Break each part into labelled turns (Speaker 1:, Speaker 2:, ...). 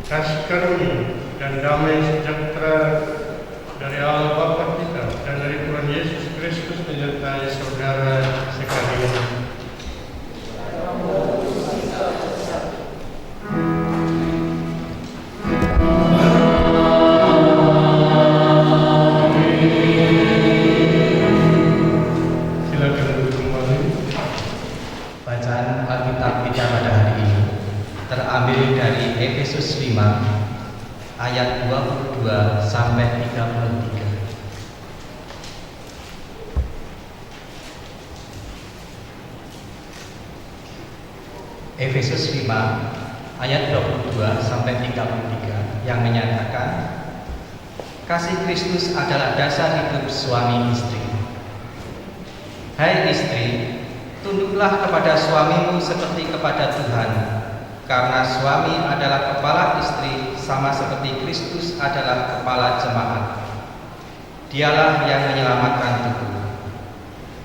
Speaker 1: kasih karunia dan damai sejahtera dari Allah Bapa kita dan dari Tuhan Yesus Kristus menyertai saudara sekalian. Silakan duduk kembali.
Speaker 2: Bacaan Alkitab kita pada hari ini terambil dari Efesus 5 ayat 22 sampai 33. Efesus 5 ayat 22 sampai 33 yang menyatakan kasih Kristus adalah dasar hidup suami istri. Hai istri, tunduklah kepada suamimu seperti kepada Tuhan, karena suami adalah kepala istri sama seperti Kristus adalah kepala jemaat. Dialah yang menyelamatkan tubuh.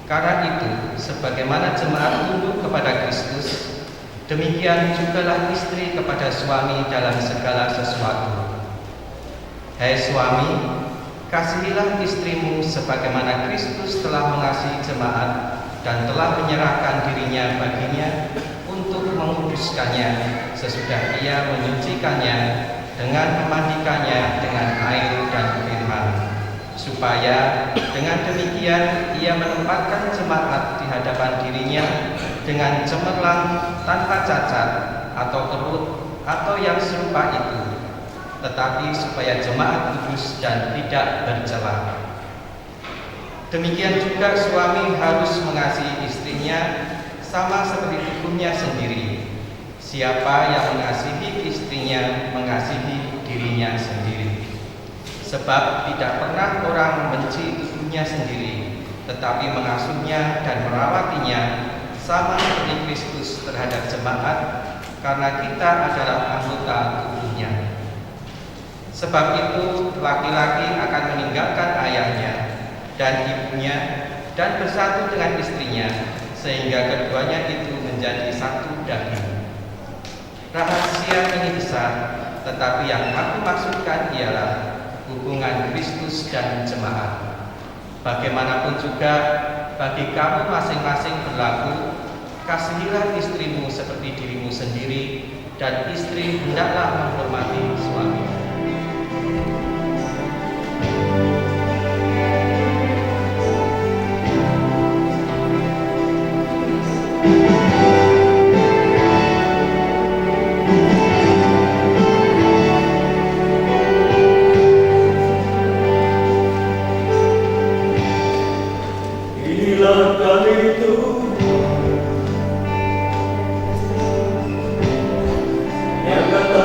Speaker 2: Karena itu, sebagaimana jemaat tunduk kepada Kristus, demikian jugalah istri kepada suami dalam segala sesuatu. Hai suami, kasihilah istrimu sebagaimana Kristus telah mengasihi jemaat dan telah menyerahkan dirinya baginya untuk menguduskannya sesudah ia menyucikannya dengan memandikannya dengan air dan firman, supaya dengan demikian ia menempatkan jemaat di hadapan dirinya dengan cemerlang, tanpa cacat atau kerut atau yang serupa itu, tetapi supaya jemaat kudus dan tidak bercela. Demikian juga suami harus mengasihi istrinya sama seperti tubuhnya sendiri. Siapa yang mengasihi istrinya mengasihi dirinya sendiri. Sebab tidak pernah orang membenci tubuhnya sendiri, tetapi mengasuhnya dan merawatinya sama seperti Kristus terhadap jemaat, karena kita adalah anggota tubuhnya. Sebab itu laki-laki akan meninggalkan ayahnya dan ibunya dan bersatu dengan istrinya, sehingga keduanya itu menjadi satu daging. Rahasia ini besar, tetapi yang aku maksudkan ialah hubungan Kristus dan jemaat. Bagaimanapun juga bagi kamu masing-masing berlaku, kasihilah istrimu seperti dirimu sendiri, dan istri hendaklah menghormati suaminya.
Speaker 3: Yang kata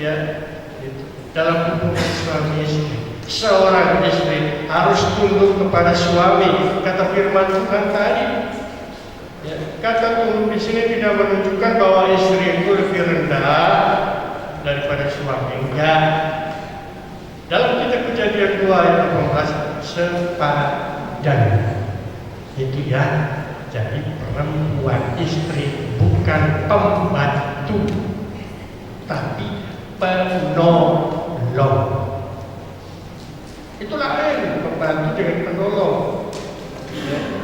Speaker 1: ya gitu. Dalam hubungan suami istri, seorang istri harus tunduk kepada suami, kata firman Tuhan tadi. Ya, kata tunduk di sini tidak menunjukkan bahwa istri itu lebih rendah daripada suami. Enggak. Dalam kitab Kejadian 2 ayat 18, sepadan. Itu ya. Jadi perempuan istri bukan pembantu, tapi penolong. Itulah lain pembantu dengan penolong. Ya.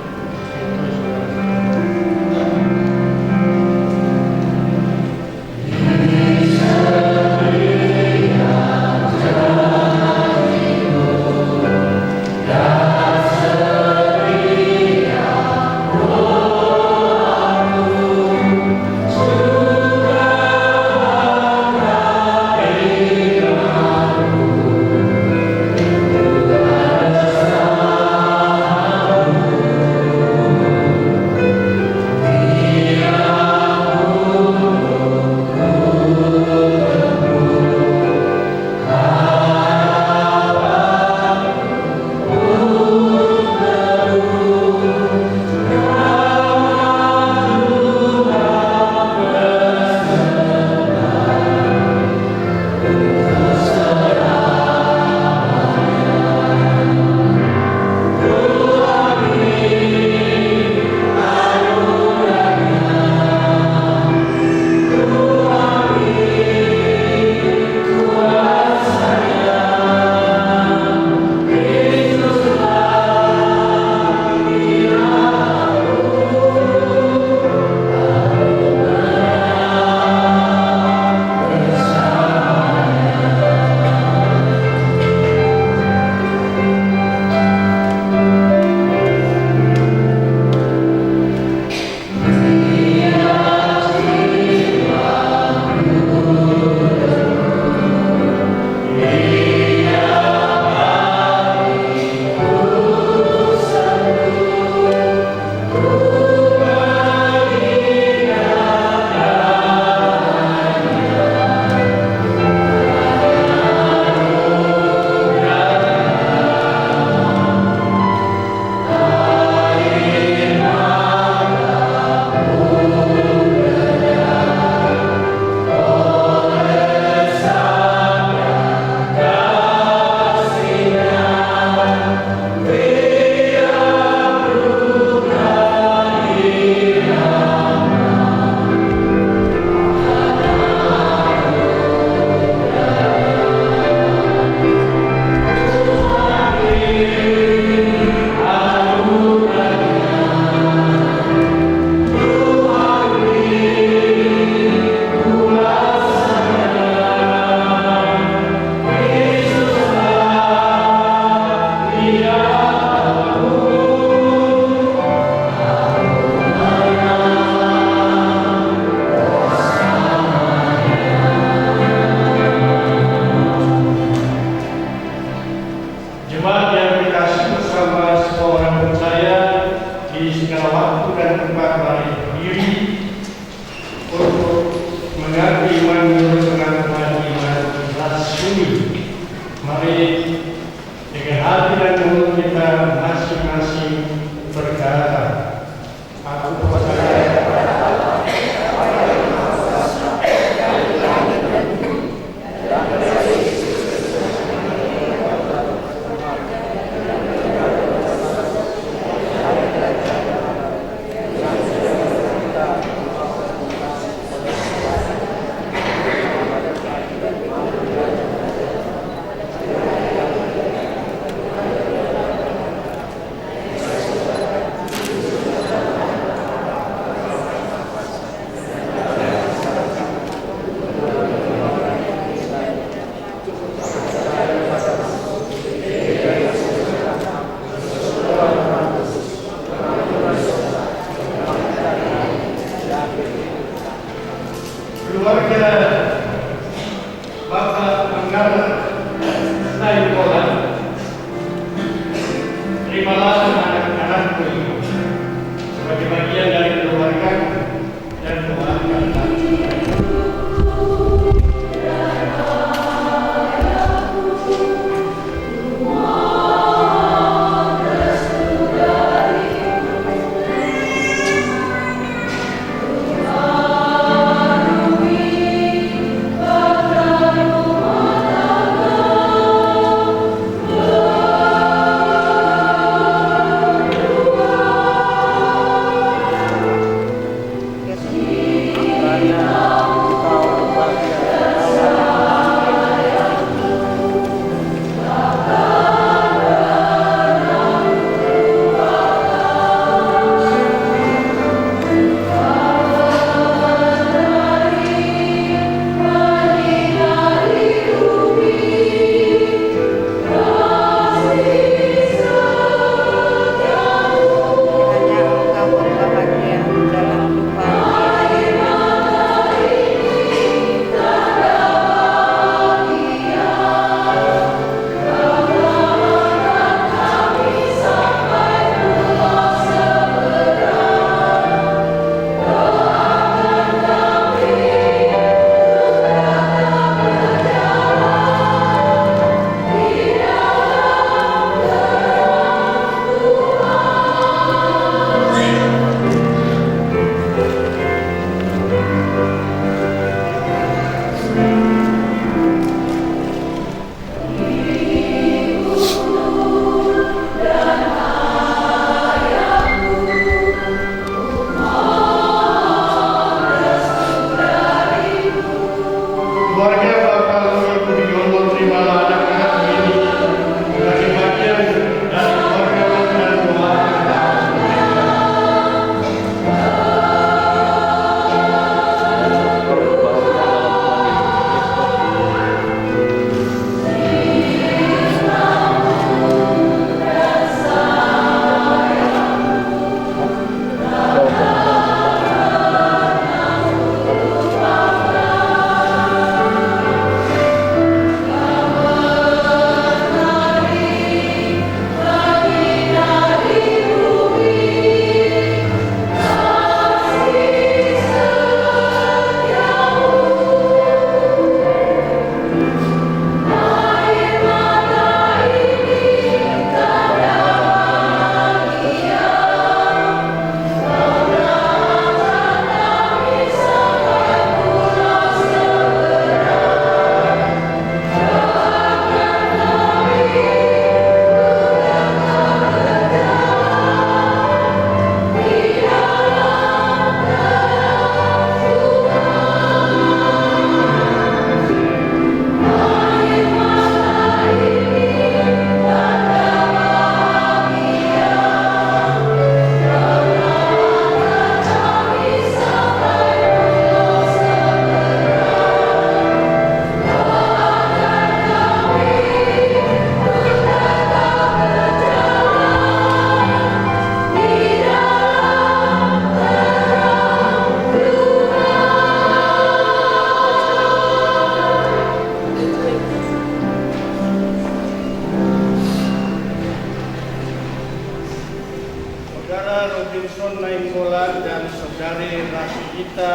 Speaker 1: Awal dan saudari Rasidita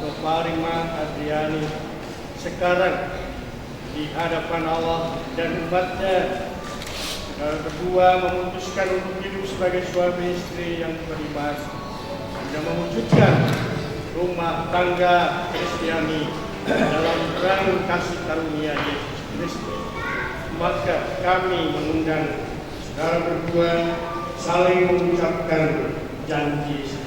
Speaker 1: Novarima Adriani sekarang di hadapan Allah dan umatnya, saudara berdua memutuskan untuk hidup sebagai suami istri yang beriman dan mewujudkan rumah tangga Kristiani dalam terang kasih karunia Yesus Kristus. Maka kami mengundang saudara berdua saling mengucapkan janji setia.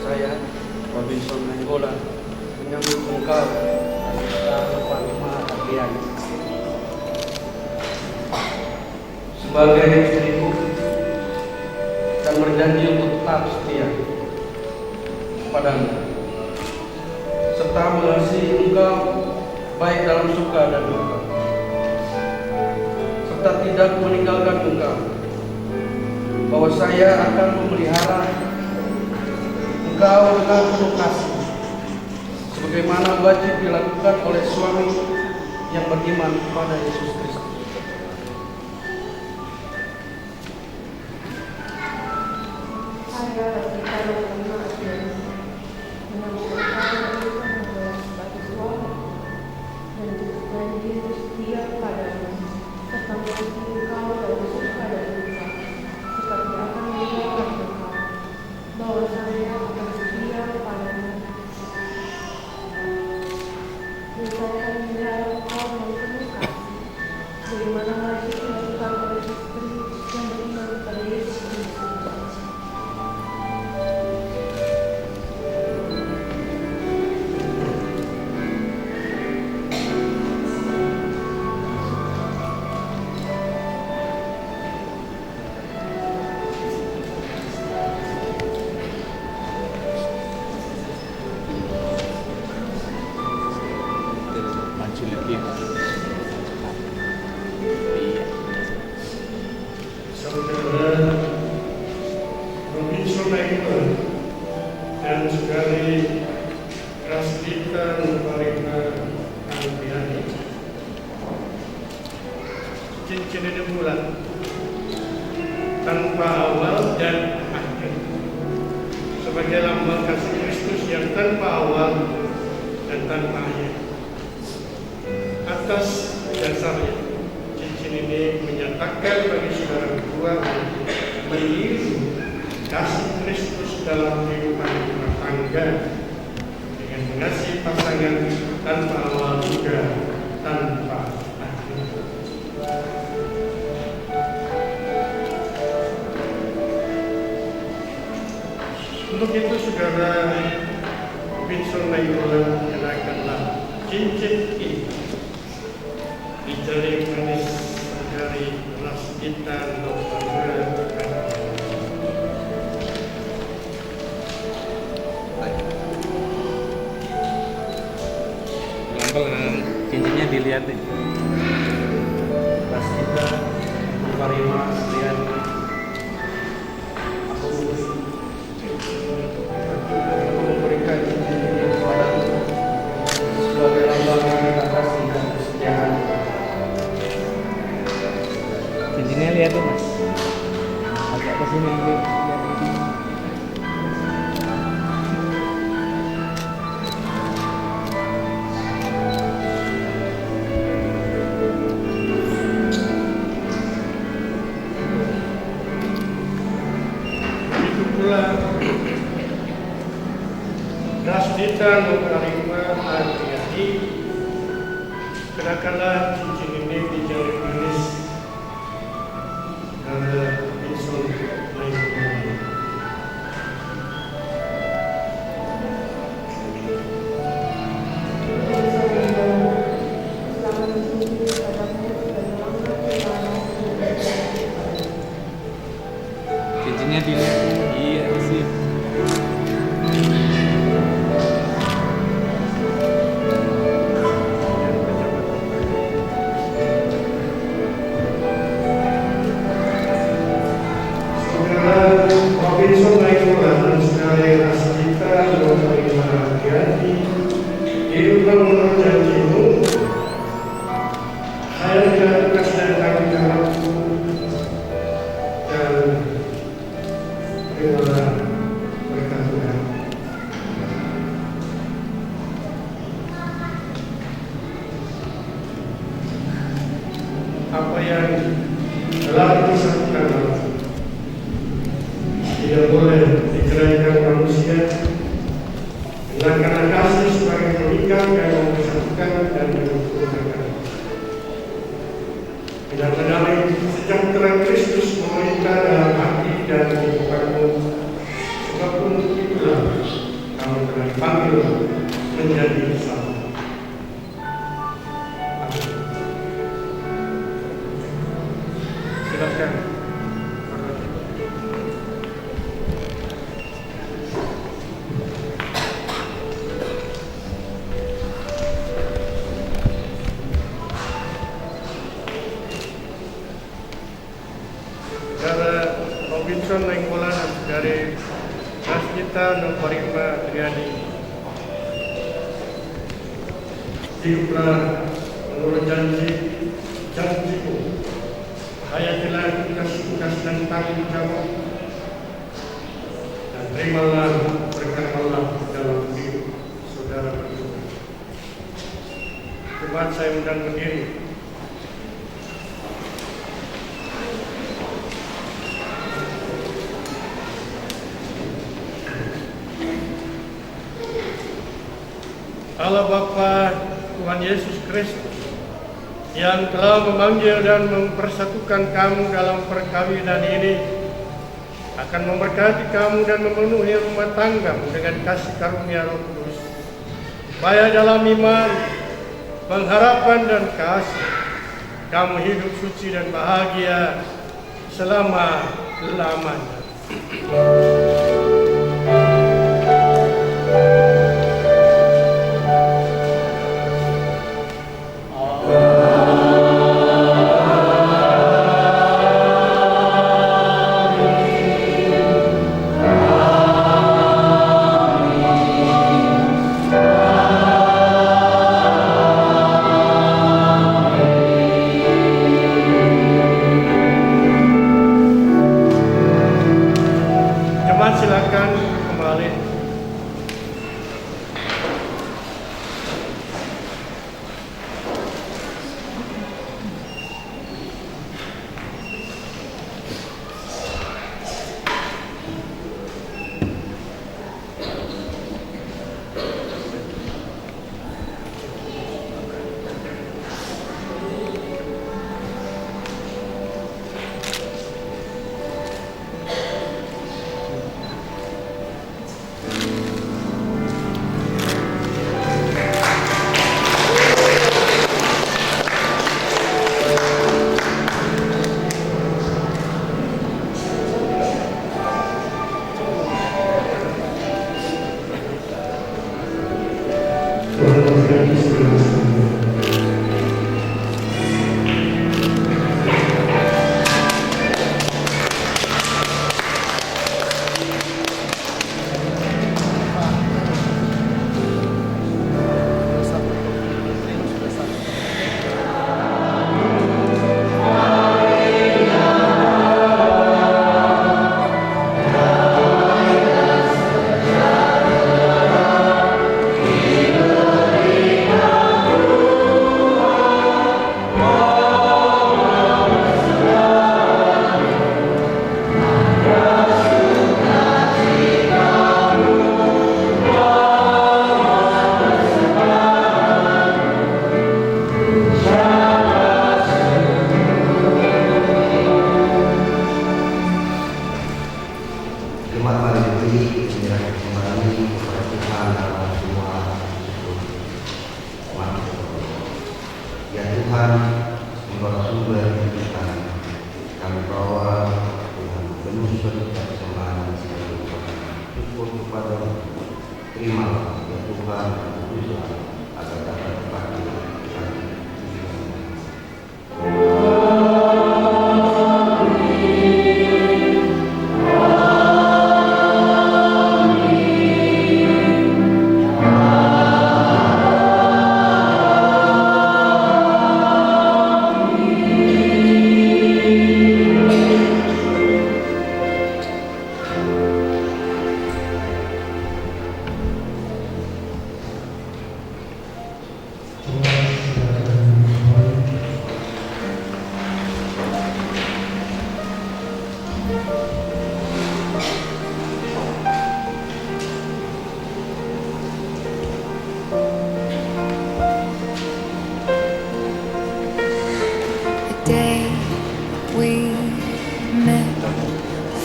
Speaker 3: Saya, Robinson Nainggolan, menyambut engkau, Novarima Adriani, sebagai istriku, dan berjanji untuk tetap setia kepadamu, serta mengasihi engkau baik dalam suka dan duka, serta tidak meninggalkan engkau, bahwa saya akan memelihara engkau dengan penuh kasih, sebagaimana wajib dilakukan oleh suami yang beriman kepada Yesus Kristus.
Speaker 4: Saya Rasidita Novarima Adriani menyambut engkau sebagai suami dan berjanji untuk setia kepadamu, serta mengasihi engkau dalam suka dan duka, serta tidak akan meninggalkan engkau, bahwa saya akan setia kepadamu, dan saya akan memelihara engkau dengan penuh kasih, sebagaimana wajib dilakukan oleh istri yang beriman kepada Yesus Kristus.
Speaker 1: Saudara Robinson Nainggolan dan saudari Rasidita Novarima Adriani, cincin ini bulan tanpa awal dan akhir, sebagai lambang kasih Kristus yang tanpa awal dan tanpa akhir. Atas dasarnya, cincin ini menyatakan bagi saudara berdua untuk meniru kasih Kristus dalam kehidupan rumah tangga dengan mengasihi pasangan tanpa awal juga tanpa akhir. Untuk itu saudara Robinson Nainggolan kenakanlah cincin ini di jari manis dari Rasidita Novarima Adriani.
Speaker 3: Cincinnya dilihat nih. Rasidita Novarima Adriani, aku memberikan cincin ini kepadamu sebagai lambang kasih dan kesetiaan.
Speaker 5: Cincinnya lihat tuh mas, agak kesini lihat di sini.
Speaker 1: Begitu pula Rasidita Novarima Adriani, kenakanlah cincin ini di jari manis saudara Robinson Nainggolan.
Speaker 5: Cincinnya dilihat, iya sih.
Speaker 1: apa yang telah disatukan Allah. Tidak boleh diceraikan manusia, karena kasih sebagai mengikat dan mempersatukan dan menyempurnakan. Tidak menarik sejahtera Kristus memerintah dalam hati dan kehidupanmu, sebab untuk itulah kamu telah dipanggil menjadi satu. Silakan. Saudara Robinson Nainggolan dari Masjidta Noparima Triadi, hiduplah menurut janjiku, hayatilah tugas-tugas dan tanggung jawab, dan terimalah berkat Allah dalam hidup saudara berdua. Jemaat saya undang berdiri. Allah Bapa Tuhan Yesus Kristus yang telah memanggil dan mempersatukan kamu dalam perkawinan ini akan memberkati kamu dan memenuhi rumah tanggamu dengan kasih karunia Roh Kudus, supaya dalam iman, pengharapan dan kasih kamu hidup suci dan bahagia selama-lamanya. Silakan kembali.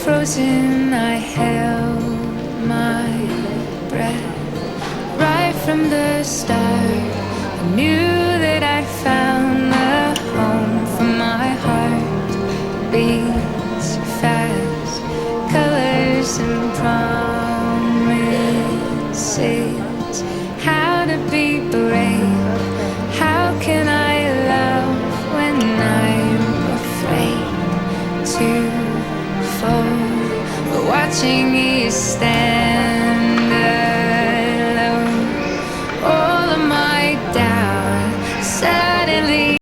Speaker 6: frozen, I held my breath. Right from the start, I knew that I found the home for my heart. Beats fast, colors and promises. How to be brave, how can I love when I'm afraid to fall? But watching you stand